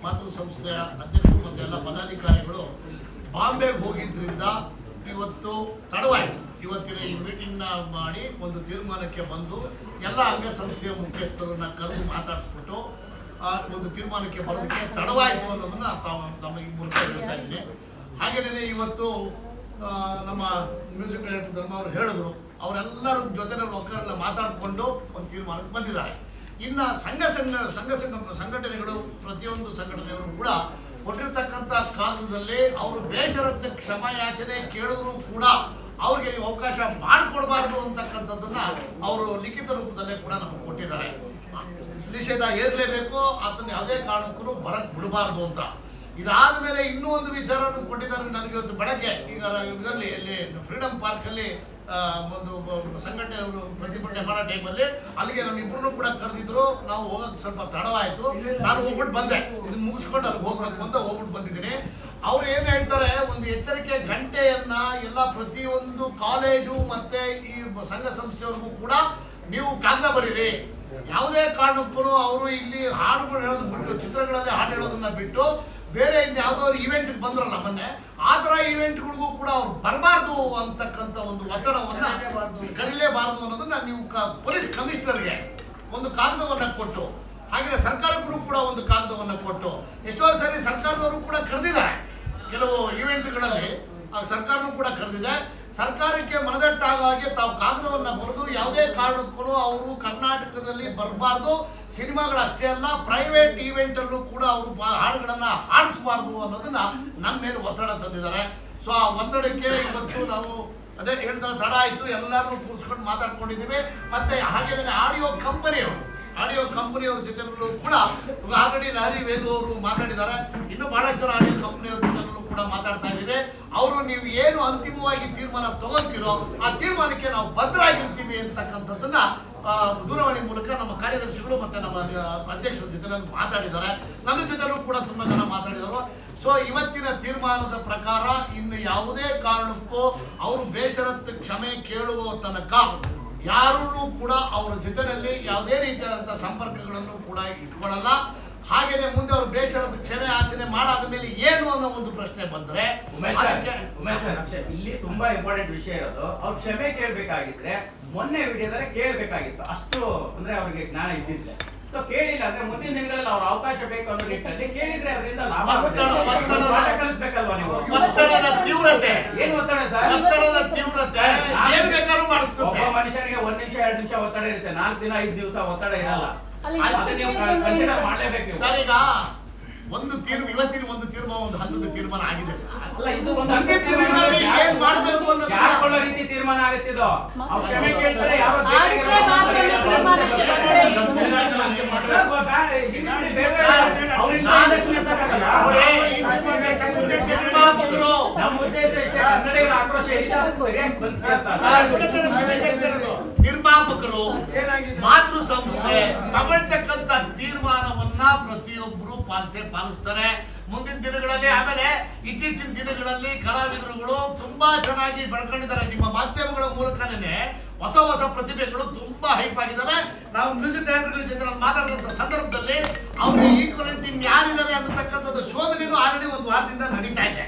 ಮಾತೃ ಸಂಸ್ಥೆಯ ಅಧ್ಯಕ್ಷರು ಮತ್ತು ಎಲ್ಲ ಪದಾಧಿಕಾರಿಗಳು ಬಾಂಬೆಗೆ ಹೋಗಿದ್ದರಿಂದ ಇವತ್ತು ತಡವಾಯಿತು. ಇವತ್ತಿನ ಈ ಮೀಟಿಂಗ್ನ ಮಾಡಿ ಒಂದು ತೀರ್ಮಾನಕ್ಕೆ ಬಂದು ಎಲ್ಲ ಅಂಗಸಂಸ್ಥೆಯ ಮುಖ್ಯಸ್ಥರನ್ನ ಕರೆದು ಮಾತಾಡಿಸ್ಬಿಟ್ಟು ಒಂದು ತೀರ್ಮಾನಕ್ಕೆ ಬರೋದಕ್ಕೆ ತಡವಾಯಿತು ಅನ್ನೋದನ್ನ ನಮಗೆ ಮೂಲಕ ಹೇಳ್ತಾ ಇದ್ದೀನಿ. ಹಾಗೇನೇ ಇವತ್ತು ನಮ್ಮ ಮ್ಯೂಸಿಕ್ ಡೈರೆಕ್ಟರ್ ಧರ್ಮ ಅವರು ಹೇಳಿದ್ರು, ಅವರೆಲ್ಲರ ಜೊತೆ ಒಕ್ಕರನ್ನ ಮಾತಾಡಿಕೊಂಡು ಒಂದು ತೀರ್ಮಾನಕ್ಕೆ ಬಂದಿದ್ದಾರೆ. ಇನ್ನು ಸಂಘಟನೆಗಳು ಪ್ರತಿಯೊಂದು ಸಂಘಟನೆಯವರು ಕೂಡ ಕೊಟ್ಟಿರ್ತಕ್ಕಂಥ ಕಾಲದಲ್ಲಿ ಅವರು ಬೇಷರತ್ತ ಕ್ಷಮಾಯಾಚನೆ ಕೇಳಿದ್ರು ಕೂಡ ಅವ್ರಿಗೆ ಅವಕಾಶ ಮಾಡಿಕೊಡ್ಬಾರ್ದು ಅಂತಕ್ಕಂಥದ್ದನ್ನ ಅವರು ಲಿಖಿತ ರೂಪದಲ್ಲೇ ಕೂಡ ನಮಗೆ ಕೊಟ್ಟಿದ್ದಾರೆ. ನಿಷೇಧ ಏರ್ಲೇಬೇಕು, ಅದನ್ನ ಯಾವುದೇ ಕಾರಣಕ್ಕೂ ಬರಕ್ ಬಿಡಬಾರ್ದು ಅಂತ. ಇದಾದ ಮೇಲೆ ಇನ್ನೂ ಒಂದು ವಿಚಾರವನ್ನು ಕೊಟ್ಟಿದ್ದಾರೆ ನನಗೆ ಇವತ್ತು ಬೆಳಗ್ಗೆ. ಈಗ ಇದರಲ್ಲಿ ಇಲ್ಲಿ ಫ್ರೀಡಮ್ ಪಾರ್ಕ್ ಅಲ್ಲಿ ಒಂದು ಸಂಘಟನೆಯವರು ಪ್ರತಿಭಟನೆ ಮಾಡೋ ಟೈಮಲ್ಲಿ ಅಲ್ಲಿಗೆ ನಮ್ಮಿಬ್ಬರನ್ನು ಕೂಡ ಕರೆದಿದ್ರು. ನಾವು ಹೋಗಕ್ಕೆ ಸ್ವಲ್ಪ ತಡವಾಯಿತು. ನಾನು ಹೋಗ್ಬಿಟ್ಟು ಬಂದೆ, ಇದನ್ನ ಮುಗಿಸ್ಕೊಂಡು ಅಲ್ಲಿ ಹೋಗ್ಬೇಕು ಅಂತ ಹೋಗ್ಬಿಟ್ಟು ಬಂದಿದ್ದೀನಿ. ಅವ್ರು ಏನ್ ಹೇಳ್ತಾರೆ, ಒಂದು ಎಚ್ಚರಿಕೆ ಗಂಟೆಯನ್ನ ಎಲ್ಲ ಪ್ರತಿಯೊಂದು ಕಾಲೇಜು ಮತ್ತೆ ಈ ಸಂಘ ಸಂಸ್ಥೆಯವ್ರಿಗೂ ಕೂಡ ನೀವು ಕಾಗದ ಬರೀರಿ. ಯಾವುದೇ ಕಾರಣಕ್ಕೂ ಅವರು ಇಲ್ಲಿ ಹಾಡುಗಳು ಹೇಳೋದು ಬಿಟ್ಟು, ಚಿತ್ರಗಳಲ್ಲಿ ಹಾಡು ಹೇಳೋದನ್ನ ಬಿಟ್ಟು ಬೇರೆ ಇನ್ಯಾವುದೋ ಇವೆಂಟ್ ಬಂದ್ರಲ್ಲ ಮೊನ್ನೆ, ಆ ಥರ ಇವೆಂಟ್ಗಳಿಗೂ ಕೂಡ ಅವ್ರು ಬರಬಾರ್ದು ಅಂತಕ್ಕಂಥ ಒಂದು ಒತ್ತಡವನ್ನ ಕರೀಲೇಬಾರದು ಅನ್ನೋದನ್ನ ನೀವು ಪೊಲೀಸ್ ಕಮಿಷನರ್ಗೆ ಒಂದು ಕಾಗದವನ್ನ ಕೊಟ್ಟು, ಹಾಗೆ ಸರ್ಕಾರಕ್ಕೂ ಕೂಡ ಒಂದು ಕಾಗದವನ್ನ ಕೊಟ್ಟು, ಎಷ್ಟೋ ಸರಿ ಸರ್ಕಾರದವರು ಕೂಡ ಕರೆದಿದ್ದಾರೆ ಕೆಲವು ಇವೆಂಟ್ಗಳಲ್ಲಿ, ಸರ್ಕಾರನೂ ಕೂಡ ಕರೆದಿದೆ. ಸರ್ಕಾರಕ್ಕೆ ಮನದಟ್ಟಾಗ ಹಾಗೆ ತಾವು ಕಾಗದವನ್ನ ಬರೆದು ಯಾವುದೇ ಕಾರಣಕ್ಕೂ ಅವರು ಕರ್ನಾಟಕದಲ್ಲಿ ಬರಬಾರ್ದು, ಸಿನಿಮಾಗಳಷ್ಟೇ ಅಲ್ಲ ಪ್ರೈವೇಟ್ ಈವೆಂಟ್ ಅಲ್ಲೂ ಕೂಡ ಅವರು ಹಾಡುಗಳನ್ನ ಹಾಡಿಸಬಾರ್ದು ಅನ್ನೋದನ್ನ ನಮ್ಮ ಮೇಲೆ ಒತ್ತಡ ತಂದಿದ್ದಾರೆ. ಸೊ ಆ ಒತ್ತಡಕ್ಕೆ ಇವತ್ತು ನಾವು ಅದೇ ಹೇಳಿದ ತಡ ಆಯ್ತು, ಎಲ್ಲರೂ ಕೂರಿಸ್ಕೊಂಡು ಮಾತಾಡ್ಕೊಂಡಿದ್ದೀವಿ. ಮತ್ತೆ ಹಾಗೇನೆ ಆಡಿಯೋ ಕಂಪನಿಯವ್ರ ಜೊತೆಗಳು ಕೂಡ ಆಲ್ರೆಡಿ ಲಹರಿ ವೇಲು ಅವರು ಮಾತಾಡಿದ್ದಾರೆ. ಇನ್ನು ಬಹಳಷ್ಟು ಜನ ಆಡಿಯೋ ಕಂಪನಿಯವ್ರ ಜೊತೆಗಳು ಕೂಡ ಮಾತಾಡ್ತಾ ಇದ್ದೀವಿ. ಅವರು ನೀವು ಏನು ಅಂತಿಮವಾಗಿ ತೀರ್ಮಾನ ತಗೋತೀರೋ ಆ ತೀರ್ಮಾನಕ್ಕೆ ನಾವು ಬದ್ಧರಾಗಿರ್ತೀವಿ ಅಂತಕ್ಕಂಥದ್ದನ್ನ ದೂರವಾಣಿ ಮೂಲಕ ನಮ್ಮ ಕಾರ್ಯದರ್ಶಿಗಳು ಮತ್ತೆ ನಮ್ಮ ಅಧ್ಯಕ್ಷರ ಜೊತೆ ಮಾತಾಡಿದ್ದಾರೆ. ನನ್ನ ಜೊತೆಲೂ ಕೂಡ ತುಂಬಾ ಜನ ಮಾತಾಡಿದರು. ಸೊ ಇವತ್ತಿನ ತೀರ್ಮಾನದ ಪ್ರಕಾರ ಇನ್ನು ಯಾವುದೇ ಕಾರಣಕ್ಕೂ ಅವರು ಬೇಷರತ್ತು ಕ್ಷಮೆ ಕೇಳುವ ತನಕ ಯಾರೂ ಕೂಡ ಅವರ ಜೊತೆಯಲ್ಲಿ ಯಾವುದೇ ರೀತಿಯಾದಂತಹ ಸಂಪರ್ಕಗಳನ್ನು ಕೂಡ ಇಟ್ಕೊಳ್ಳಲ್ಲ. ಹಾಗೇನೆ ಮುಂದೆ ಅವರು ಬೇಷರತ್ತು ಕ್ಷಮೆ ಯಾಚನೆ ಮಾಡಾದ ಮೇಲೆ ಏನು ಅನ್ನೋ ಒಂದು ಪ್ರಶ್ನೆ ಬಂದ್ರೆ, ಇಲ್ಲಿ ತುಂಬಾ ಇಂಪಾರ್ಟೆಂಟ್ ವಿಷಯ ಇರೋದು, ಅವ್ರು ಕ್ಷಮೆ ಕೇಳ್ಬೇಕಾಗಿದ್ರೆ ಮೊನ್ನೆ ವಿಡಿಯೋದಲ್ಲಿ ಕೇಳ್ಬೇಕಾಗಿತ್ತು. ಅಷ್ಟು ಅಂದ್ರೆ ಅವ್ರಿಗೆ ಜ್ಞಾನ ಇದ್ದಿದ್ರೆ. ಸೊ ಕೇಳಿಲ್ಲ ಅಂದ್ರೆ ಮುಂದಿನ ದಿನಗಳಲ್ಲಿ ಅವ್ರ ಅವಕಾಶ ಬೇಕು ಅನ್ನೋ ನಿಟ್ಟಿನಲ್ಲಿ ಕೇಳಿದ್ರೆ ಅದರಿಂದ ಲಾಭ ಕಲಿಸ್ಬೇಕಲ್ವಾ ನೀವು? ಒತ್ತಡದ ತೀವ್ರತೆ ಏನ್ ಒತ್ತಡ ಸರ್? ಒತ್ತಡದ ತೀವ್ರತೆ ಏನ್ ಬೇಕಾದ್ರೂ ಮಾಡಿಸ್ತದೆ. ಒಬ್ಬ ಮನುಷ್ಯನಿಗೆ 1 ನಿಮಿಷ 2 ನಿಮಿಷ ಒತ್ತಡ ಇರುತ್ತೆ, 4 ದಿನ 5 ದಿವಸ ಒತ್ತಡ ಇರಲ್ಲ. ಸರ್ ಈಗ ಒಂದು ಇವತ್ತಿನ ಒಂದು ತೀರ್ಮಾನ ಒಂದು ಹಂತದ ತೀರ್ಮಾನ ಆಗಿದೆ ಸರ್. ಅಲ್ಲ ಇದು ಏನ್ ಮಾಡಬೇಕು ಅನ್ನೋ ರೀತಿ ತೀರ್ಮಾನ ಆಗುತ್ತಿದ್ದು. ಕ್ಷಮೆ ಕೇಳ್ತಾರೆ ಯಾರು ನಮ್ಮ ಉದ್ದೇಶ ಕನ್ನಡಿಗರ ಆಕ್ರೋಶ ನಿರ್ಮಾಪಕರು ಮಾತೃ ಸಂಸ್ಥೆ ತಗೊಳ್ತಕ್ಕಂಥ ತೀರ್ಮಾನವನ್ನ ಪ್ರತಿಯೊಬ್ಬರು ಪಾಲಿಸ್ತಾರೆ ಮುಂದಿನ ದಿನಗಳಲ್ಲಿ. ಆಮೇಲೆ ಇತ್ತೀಚಿನ ದಿನಗಳಲ್ಲಿ ಕಲಾವಿದರುಗಳು ತುಂಬಾ ಚೆನ್ನಾಗಿ ಬೆಳ್ಕೊಂಡಿದ್ದಾರೆ. ನಿಮ್ಮ ಮಾಧ್ಯಮಗಳ ಮೂಲಕನೇ ಹೊಸ ಪ್ರತಿಭೆಗಳು ತುಂಬಾ ಹೈಪ್ ಆಗಿದ್ದಾವೆ. ನಾವು ಮ್ಯೂಸಿಕ್ ಡೈರೆಕ್ಟರ್ಗಳ ಜೊತೆ ನಾನು ಮಾತಾಡಿದಂಥ ಸಂದರ್ಭದಲ್ಲಿ ಅವ್ರಿಗೆ ಈಕ್ವಲೆಂಟ್ ಇನ್ ಯಾರಿದ್ದಾರೆ ಅನ್ನತಕ್ಕಂಥದ್ದು ಶೋಧನೆಯೂ ಆಲ್ರೆಡಿ ಒಂದು ವಾರದಿಂದ ನಡೀತಾ ಇದೆ.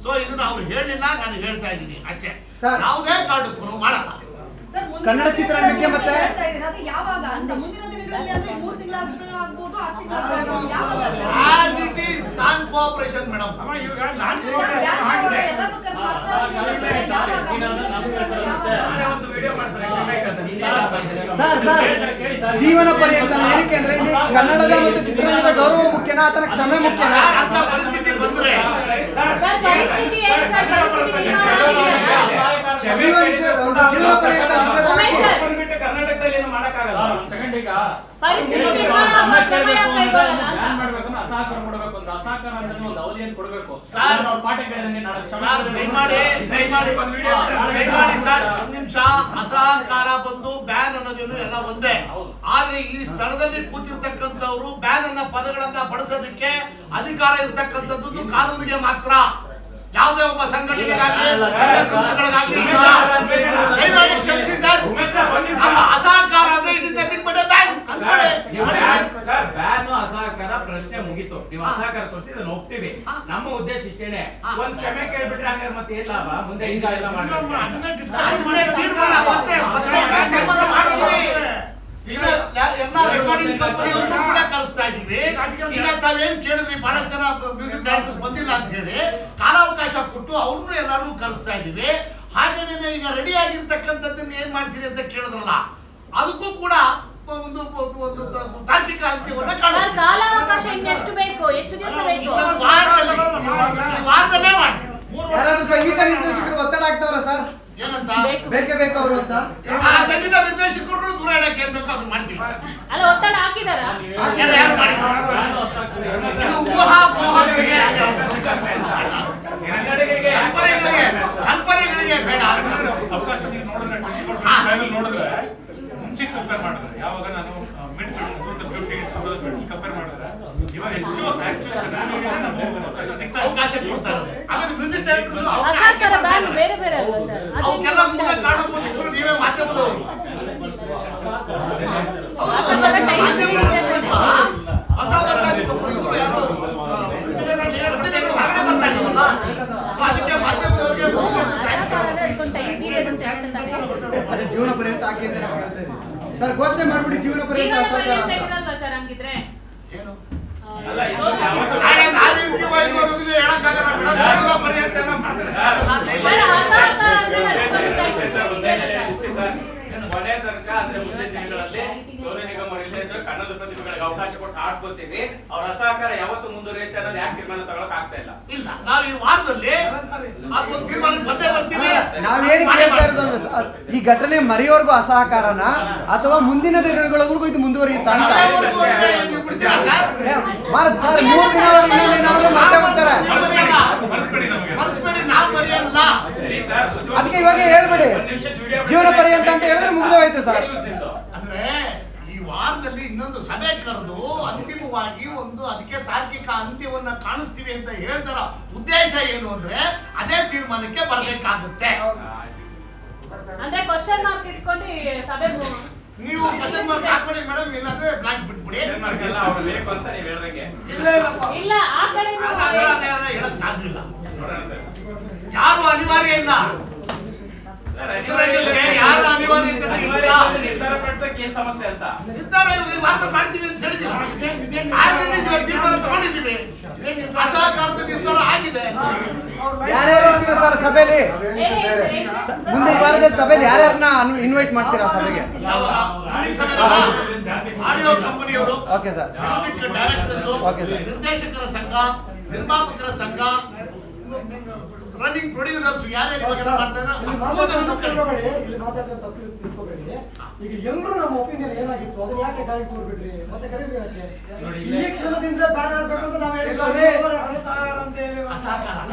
ಸೊ ಇದನ್ನ ಅವ್ರು ಹೇಳಲಿಲ್ಲ, ನಾನು ಹೇಳ್ತಾ ಇದ್ದೀನಿ ಅಷ್ಟೇ. ಯಾವುದೇ ಕಾರಣಕ್ಕೂ ಮಾಡಲ್ಲ. ಕನ್ನಡ ಚಿತ್ರರಂಗಕ್ಕೆ ಮತ್ತೆ ಯಾವಾಗ ಅಂತ ಮುಂದಿನ ದಿನಗಳಲ್ಲಿ ಅಂದ್ರೆ 3 ತಿಂಗಳ ಆಗ್ಬೋದು 6 ತಿಂಗಳ as it is non cooperation madam. ಜೀವನ ಪರ್ಯಂತ ಏನಕ್ಕೆ ಅಂದ್ರೆ ಇಲ್ಲಿ ಕನ್ನಡದ ಮತ್ತು ಚಿತ್ರರಂಗದ ಗೌರವ ಮುಖ್ಯನಾ ಅಥವಾ ಕ್ಷಮೆ ಮುಖ್ಯನಾ ಅಂತ ಪರಿಸ್ಥಿತಿ ಬಂದ್ರೆ ಜೀವನ ಪರ್ಯಂತ ಕರ್ನಾಟಕದಲ್ಲಿ ಏನು ಮಾಡಕ್ಕಾಗಲ್ಲ. ಅಸಹಕಾರ ಕೊಡಬೇಕು ಅಂದ್ರೆ ಅಸಹಕಾರ ಅಂದ್ರೆ ಒಂದು ಅವಧಿಯನ್ನು ಕೊಡಬೇಕು. ಪಾಠ ಕೇಳಿದಂಗೆ ಸರ್ ಒಂದ್ ನಿಮಿಷ ಅಸಹಕಾರ ಬಂದು ಬ್ಯಾನ್ ಅನ್ನೋದೇನು ಎಲ್ಲ ಒಂದೇ. ಆದ್ರೆ ಈ ಸ್ಥಳದಲ್ಲಿ ಕೂತಿರ್ತಕ್ಕಂಥವ್ರು ಬ್ಯಾನ್ ಅನ್ನೋ ಪದಗಳನ್ನ ಬಳಸೋದಕ್ಕೆ ಅಧಿಕಾರ ಇರ್ತಕ್ಕಂಥದ್ದು ಕಾನೂನಿಗೆ ಮಾತ್ರ. ಯಾವುದೇ ಒಬ್ಬ ಸಂಘಟನೆಗಾಗಲಿ ಸಂಸ್ಥೆಗಳಿಗಾಗಲಿ ದಯಮಾಡಿ ಕ್ಷಮಿಸಿ ಸರ್. ಅಸಹಕಾರ ಅಂದ್ರೆ it is nothing but A ban. Sir ban ಅಸಹಕಾರ ಪ್ರಶ್ನೆ ಮುಗೀತು. ನೀವು ಅಸಹಕಾರ ತೋರಿಸಿ ಇದನ್ನ ಒಪ್ತೀವಿ. ನಮ್ಮ ಉದ್ದೇಶ ಇಷ್ಟೇನೆ, ಒಂದ್ ಕ್ಷಮೆ ಕೇಳ್ಬಿಟ್ರೆ ಹಂಗಾರೆ ಮತ್ತೆ ಏನ್ ಲಾಭ? ಮುಂದೆ ಹಿಂಗ ಎಲ್ಲ ಈಗ ಎಲ್ಲ ರೆಕಾರ್ಡಿಂಗ್ ಕಂಪನಿಯವ್ರನ್ನು ಕೂಡ ಕರೆಸ್ತಾ ಇದೀವಿ. ಈಗ ತಾವೇನ್ ಕೇಳಿದ್ರಿ, ಬಹಳ ಜನ ಮ್ಯೂಸಿಕ್ ಡೈರೆಕ್ಟರ್ಸ್ ಬಂದಿಲ್ಲ ಅಂತ ಹೇಳಿ ಕಾಲಾವಕಾಶ ಕೊಟ್ಟು ಅವ್ರನ್ನು ಎಲ್ಲಾರು ಕರೆಸ್ತಾ ಇದೀವಿ. ಹಾಗೇನೆ ಈಗ ರೆಡಿ ಆಗಿರ್ತಕ್ಕಂಥದ್ದನ್ನ ಏನ್ ಮಾಡ್ತೀರಿ ಅಂತ ಕೇಳಿದ್ರಲ್ಲ, ಅದಕ್ಕೂ ಕೂಡ ಒಂದು ತಾರ್ಕಿಕ ಅಂತ್ಯವನ್ನ ಕಾಣಿಸ್ತೀವಿ. ಕಾಲಾವಕಾಶ ಇನ್ನೆಷ್ಟು ಬೇಕು? ಎಷ್ಟು ದಿವಸ ಬೇಕು? ವಾರದಲ್ಲೇ ಮಾಡ್ತೀವಿ. ಯಾರಾದ್ರೂ ಸಂಗೀತ ನಿರ್ದೇಶಕರು ಒತ್ತಡ ಆಗ್ತಾವ್ರ ಸರ್? ಏನಂತ ಬೇಕೇ ಬೇಕು ಅವರು ಅಂತ? ಆ ಸಂಗೀತ ನಿರ್ದೇಶಕರು ದೂರ ಇಡಕ್ಕೆ ಏನ್ ಬೇಕೋ ಅದನ್ನ ಮಾಡ್ತೀವಿ. ಅಲ್ಲ, ಒತ್ತಡ ಹಾಕಿದಾರ? ಯಾರು ಮಾಡಿದ್ರು? ಇದು ಊಹಾಪೋಹಗಳಿಗೆ ಕಲ್ಪನೆಗಳಿಗೆ ಬೇಡ. ಅವಕಾಶ ನೀವು ನೋಡಿದ್ರೆ ನೋಡಿದ್ರೆ ಮುಂಚೆ ಕಂಪೇರ್ ಮಾಡಿದ್ರೆ, ಯಾವಾಗ ನಾನು ಮಿಡ್ 50 ಕಂಪೇರ್ ಮಾಡಿದ್ರೆ ಇವಾಗ ಹೆಚ್ಚು ಅವಕಾಶ ಸಿಗ್ತಾ ಅವಕಾಶ ಕೊಡ್ತಾರೆ. ಆಮೇಲೆ ಮ್ಯೂಸಿಕ್ ಡೈರೆಕ್ಟರ್ಸ್ ಅಸಹಕಾರ ಬ್ಯಾನ್ ಬೇರೆ ಬೇರೆ ಅಲ್ವಾ ಸರ್? ಅವಕ್ಕೆಲ್ಲ ಮೂಲ ಕಾರಣಬಹುದು ನೀವೇ ಮಾಧ್ಯಮದವರು. ಹೊಸ ಹೊಸ ಇವರು ಯಾರು ಪ್ರತಿನಿಧಿಗಳು ಹೊರಗಡೆ ಬರ್ತಾ ಇದ್ದಾರಲ್ಲ, ಸೊ ಅದಕ್ಕೆ ಮಾಧ್ಯಮದವರಿಗೆ ಅದೇ ಜೀವನ ಪರ್ಯಂತ ಹಾಕಿ ಅಂತ ನಾವು ಹೇಳ್ತಾ ಇದೀವಿ ಸರ್. ಘೋಷಣೆ ಮಾಡ್ಬಿಡಿ ಜೀವನ ಪರ್ಯಂತ ಅಸಹಕಾರ ಅಂತ. ಏನು ಅಲ್ಲ, ಇದು ಯಾವತ್ತೂ ನಾಳೆ ನಾವಿರ್ತೀವೋ ಅನ್ನೋದನ್ನ ಹೇಳಕ್ಕಾಗಲ್ಲ ಮೇಡಮ್. ಜೀವನ ಪರ್ಯಂತ ಏನೋ ಕೊನೆ ತನಕ ಅಂದ್ರೆ ಮುಂದಿನ ದಿನಗಳಲ್ಲಿ ಸೋನು ನಿಗಮ್ ಅವರು ಇಲ್ಲದೆ ಇದ್ರೆ ಕನ್ನಡ ಪ್ರತಿಭೆಗಳಿಗೆ ಅವಕಾಶ ಕೊಟ್ಟು ಆಡ್ಸ್ಕೊತೀವಿ. ಅವ್ರ ಅಸಹಕಾರ ಯಾವತ್ತು ಮುಂದುವರಿಯುತ್ತೆ ಅನ್ನೋದು ಯಾಕೆ ತೀರ್ಮಾನ ತಗೊಳಕ್ ಆಗ್ತಾ ಇಲ್ಲ? ಇಲ್ಲ, ನಾವು ಈ ವಾರದಲ್ಲಿ ಅದೊಂದು ತೀರ್ಮಾನಕ್ಕೆ ಬಂದೇ ಬರ್ತೀವಿ. ನಾವೇನು ಕೇಳ್ತಾ ಇರೋದು ಅಂದ್ರೆ ಸರ್, ಈ ಘಟನೆ ಮರೆಯೋರ್ಗೂ ಅಸಹಕಾರನ ಅಥವಾ ಮುಂದಿನ ದಿನಗಳವರೆಗೂ ಇದು ಮುಂದುವರಿಯುತ್ತಾ ಅಂತ? ಅದೇವರೆಗೂ ಅಂತ ನೀವು ಬಿಡ್ತೀರಾ ಸರ್? ಮಾರದ್ ಸರ್ 3 ದಿನ ಏನಾದ್ರು ಮತ್ತೆ ಹೋಗ್ತಾರೆ. ಮನಸ್ಬೇಡಿ, ನಾವು ಮರೆಯಲ್ಲ. ಸರಿ ಸರ್, ಅದಕ್ಕೆ ಇವಾಗ ಹೇಳ್ಬೇಡಿ ಜೀವನ ಪರ್ಯಂತ ಅಂತ ಹೇಳಿದ್ರೆ ಮುಗಿದೋಯ್ತು ಸರ್. ಅಂದ್ರೆ ಈ ವಾರದಲ್ಲಿ ಇನ್ನೊಂದು ಸಭೆ ಕರೆದು ಅಂತಿಮವಾಗಿ ಒಂದು ಅದಕ್ಕೆ ತಾರ್ಕಿಕ ಅಂತ್ಯವನ್ನ ಕಾಣಿಸ್ತೀವಿ ಅಂತ ಹೇಳ್ತಾರ. ಉದ್ದೇಶ ಏನು ಅಂದ್ರೆ ಅದೇ ತೀರ್ಮಾನಕ್ಕೆ ಬರ್ಬೇಕಾಗುತ್ತೆ. ಅಂದ್ರೆ ಕ್ವಶನ್ ಮಾರ್ಕ್ ಇಟ್ಕೊಂಡು ಈ ಸಭೆ ನೀವು ಕ್ವಶನ್ ಮಾರ್ಕ್ ಹಾಕೊಳ್ಳಿ ಮೇಡಮ್, ಇಲ್ಲಾಂದ್ರೆ ಬ್ಲಾಂಕ್ ಬಿಟ್ಬಿಡಿ. ಅವ್ರು ಬೇಕು ಅಂತ ನೀವು ಹೇಳ್ದಂಗೆ ಇಲ್ಲ, ಆ ಕಡೆ ಹೇಳಕ್ ಸಾಧ್ಯ ಇಲ್ಲ. ನೋಡೋಣ ಸರ್. ಯಾರು ಅನಿವಾರ್ಯ ಇಲ್ಲ. ಸರ್, ಯಾರು ಅನಿವಾರ್ಯ ಇಲ್ಲ. ನಿರ್ಧಾರ ಪಡಿಸಕ್ಕೆ ಏನ್ ಸಮಸ್ಯೆ ಅಂತ ನಿರ್ಧಾರ ಈ ವಾರದಲ್ಲಿ ಮಾಡ್ತೀವಿ ಅಂತ ಹೇಳಿದ್ದೀವಿ. ತೀರ್ಮಾನ ತಗೊಂಡಿದ್ದೀವಿ. ಅಸಹಕಾರದ ನಿರ್ಧಾರ ಆಗಿದೆ. ಯಾರ್ಯಾರು ಇರ್ತೀರಾ ಸರ್ ಸಭೆಯಲ್ಲಿ? ಮುಂದೆ ಈ ವಾರದಲ್ಲಿ ಸಭೆಯಲ್ಲಿ ಯಾರ್ಯಾರನ್ನ ಇನ್ವೈಟ್ ಮಾಡ್ತೀರಾ ಸಭೆಗೆ? ಆಡಿಯೋ ಕಂಪನಿಯವರು, okay sir. Music directors, okay sir. ನಿರ್ದೇಶಕರ ಸಂಘ, ನಿರ್ಮಾಪಕರ ಸಂಘ, ರನ್ನಿಂಗ್ ಪ್ರೊಡ್ಯೂಸರ್ಸ್ ಯಾರ್ಯಾರು ಇವಾಗೆಲ್ಲ ಮಾಡ್ತಾರೆ ಈಗ ಎಲ್ಲರೂ ನಮ್ಮ ಒಪಿನಿಯನ್ ಏನಾಗಿತ್ತು ಅದನ್ನ ಯಾಕೆ ಗಾಳಿ ತೋರ್ಬಿಟ್ರಿ ಮತ್ತೆ ಕರೀಬೇಕು? ಈ ಕ್ಷಣದಿಂದ ಬ್ಯಾನ್ ಆಗ್ಬೇಕು ಅಂತ ನಾವು ಹೇಳಿದ್ದೇವೆ.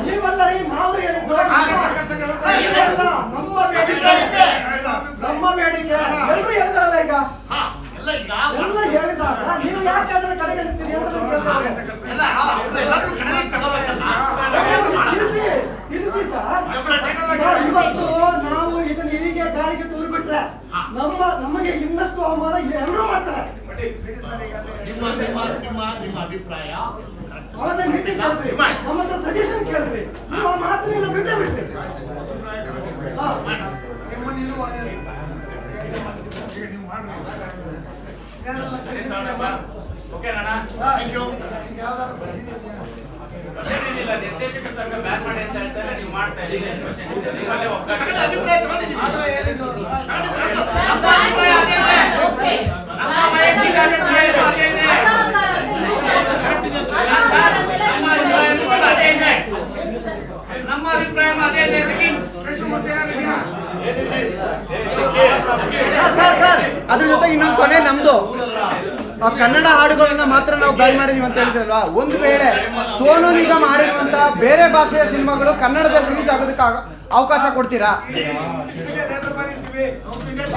ನೀವಲ್ಲ ರೀ, ನಾವು ಹೇಳಿದ್ದು ನಮ್ಮ ಬೇಡಿಕೆ ಎಲ್ಲರೂ ಹೇಳಿದಾರಲ್ಲ. ಈಗ ಎಲ್ಲ ಹೇಳಿದಾಗ ನೀವು ಯಾಕೆ ಅದನ್ನ ಕಡೆಗಣಿಸ್ತೀರಿ ಅಂತ ತಿಳಿಸಿ ಸರ್. ಇವತ್ತು ನಾವು ಇದನ್ನ ಹೀಗೆ ಗಾಳಿಗೆ ತೂರಿಬಿಟ್ರೆ ನಮಗೆ ಇನ್ನಷ್ಟು ಅವಮಾನ ಎಲ್ಲರೂ ಮಾಡ್ತಾರೆ. ನಿಮ್ಮ ಅಭಿಪ್ರಾಯ ಅವತ್ತ ಮೀಟಿಂಗ್ ಕರೆದ್ರಿ, ನಮ್ಮ ಹತ್ರ ಸಜೆಷನ್ ಕೇಳಿದ್ರಿ, ನೀವು ಆ ಮಾತನ್ನೆಲ್ಲ ಬಿಟ್ಟೇ ಬಿಡ್ತೀರಿ. ಓಕೆ ಅಣ್ಣ, ನಿರ್ದೇಶಕರ ಸಂಘ ಬ್ಯಾನ್ ಮಾಡಿ ಅಂತ ಹೇಳ್ತಾರೆ, ನೀವು ಮಾಡ್ತಾ ಇದ್ದೀರಿ. ಅಭಿಪ್ರಾಯ ತಗೊಂಡಿದ್ದೀವಿ. ನಮ್ಮ ಅಭಿಪ್ರಾಯ ಅದೇ ಇದೆ. ಸರ್ ಅದ್ರ ಜೊತೆಗೆ ಇನ್ನೊಂದು ಕೊನೆ ನಮ್ದು ಕನ್ನಡ ಹಾಡುಗಳನ್ನ ಮಾತ್ರ ನಾವು ಬ್ಯಾನ್ ಮಾಡಿದೀವಿ ಅಂತ ಹೇಳಿದ್ರಲ್ವಾ, ಒಂದು ವೇಳೆ ಸೋನು ನಿಗಮ್ ಹಾಡಿರುವಂತ ಬೇರೆ ಭಾಷೆಯ ಸಿನಿಮಾಗಳು ಕನ್ನಡದಲ್ಲಿ ರಿಲೀಸ್ ಆಗೋದಕ್ಕೆ ಅವಕಾಶ ಕೊಡ್ತೀರಾ?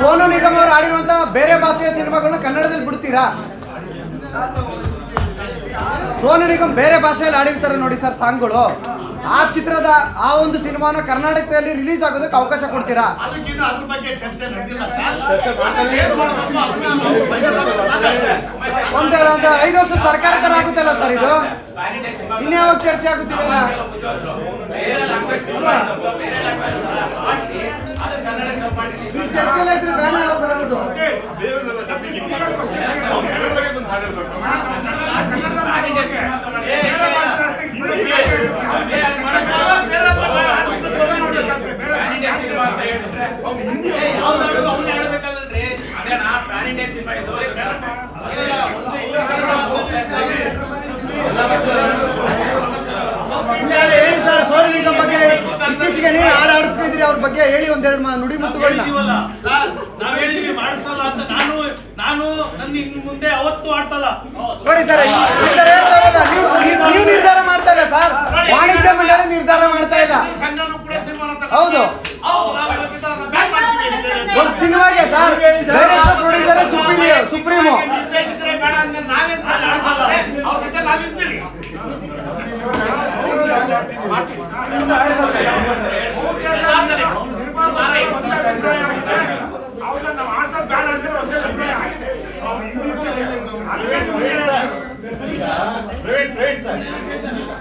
ಸೋನು ನಿಗಮ್ ಅವರು ಹಾಡಿರುವಂತ ಬೇರೆ ಭಾಷೆಯ ಸಿನಿಮಾಗಳನ್ನ ಕನ್ನಡದಲ್ಲಿ ಬಿಡ್ತೀರಾ? ಸೋನು ನಿಗಮ್ ಬೇರೆ ಭಾಷೆಯಲ್ಲಿ ಹಾಡಿರ್ತಾರೆ ನೋಡಿ ಸರ್ ಸಾಂಗ್ಗಳು, ಆ ಚಿತ್ರದ ಆ ಒಂದು ಸಿನಿಮಾನ ಕರ್ನಾಟಕದಲ್ಲಿ ರಿಲೀಸ್ ಆಗೋದಕ್ಕೆ ಅವಕಾಶ ಕೊಡ್ತೀರಾ? ಅದಕ್ಕಿಂತ ಅದ್ರ ಬಗ್ಗೆ ಚರ್ಚೆ ನಡೆದಿಲ್ಲ ಸರ್. ಏನ್ ಮಾಡ್ಬೇಕು ಅದನ್ನ ನಾವು ಬಹಿರಂಗವಾಗಿ ಮಾತಾಡ್ತೀವಿ. ಒಂದು 5 ವರ್ಷ ಸರ್ಕಾರ ತರ ಆಗುತ್ತಲ್ಲ ಸರ್ ಇದು, ಇನ್ಯಾವಾಗ ಚರ್ಚೆ ಆಗುತ್ತಿಲ್ಲ? ಈ ಚರ್ಚೆ ಎಲ್ಲ ಇದ್ರೆ ಬ್ಯಾನ್ ಆಗೋದು. ಹೇಳಿ ಸರ್, ಸೋನು ನಿಗಮ್ ಬಗ್ಗೆ ಇತ್ತೀಚೆಗೆ ನೀವು ಹಾಡು ಆಡಿಸ್ತಿದ್ರಿ, ಅವ್ರ ಬಗ್ಗೆ ಹೇಳಿ ಒಂದೆರಡು ನುಡಿ ಮುತ್ತುಗಳನ್ನ. ಸರ್ ನಾವ್ ಹೇಳಿದ್ವಿ ಮಾಡಿಸ್ಕೊಳ್ಳ ಅಂತ. ನಾನು ನನ್ನ ಇನ್ನು ಮುಂದೆ ಅವತ್ತು ಆಡ್ಸಲ್ಲ. ನೋಡಿ ಸರ್, ನಿರ್ಧಾರ ಹೇಳ್ತಾರಲ್ಲ, ನೀವು ನಿರ್ಧಾರ ಮಾಡ್ತಾ ಇಲ್ಲ ಸರ್, ವಾಣಿಜ್ಯ ಮಂಡಳಿ ನಿರ್ಧಾರ ಮಾಡ್ತಾ ಇಲ್ಲ. ಸಂಘನೂ ಕೂಡ ತೀರ್ಮಾನ ತಗೊಂಡಿದೆ. ಹೌದು, ಹೌದು, ನಾವು ಇವತ್ತಿಂದ ಬ್ಯಾನ್ ಮಾಡ್ತೀವಿ ಅಂತ ಹೇಳಿ. ಒಂದು ಸಿನಿಮಾಗೆ ಸರ್ ಡೈರೆಕ್ಟರ್ ಪ್ರೊಡ್ಯೂಸರ್ ಸುಪ್ರೀಮೋ. ನಿರ್ದೇಶಕರೇ ಬೇಡ ಅಂದ್ರೆ ನಾವೇನ್ ಸರ್ ನಡೆಸಲ್ಲ, ಅವ್ರ ಜೊತೆ ನಾವಿರ್ತೀವಿ. Private sir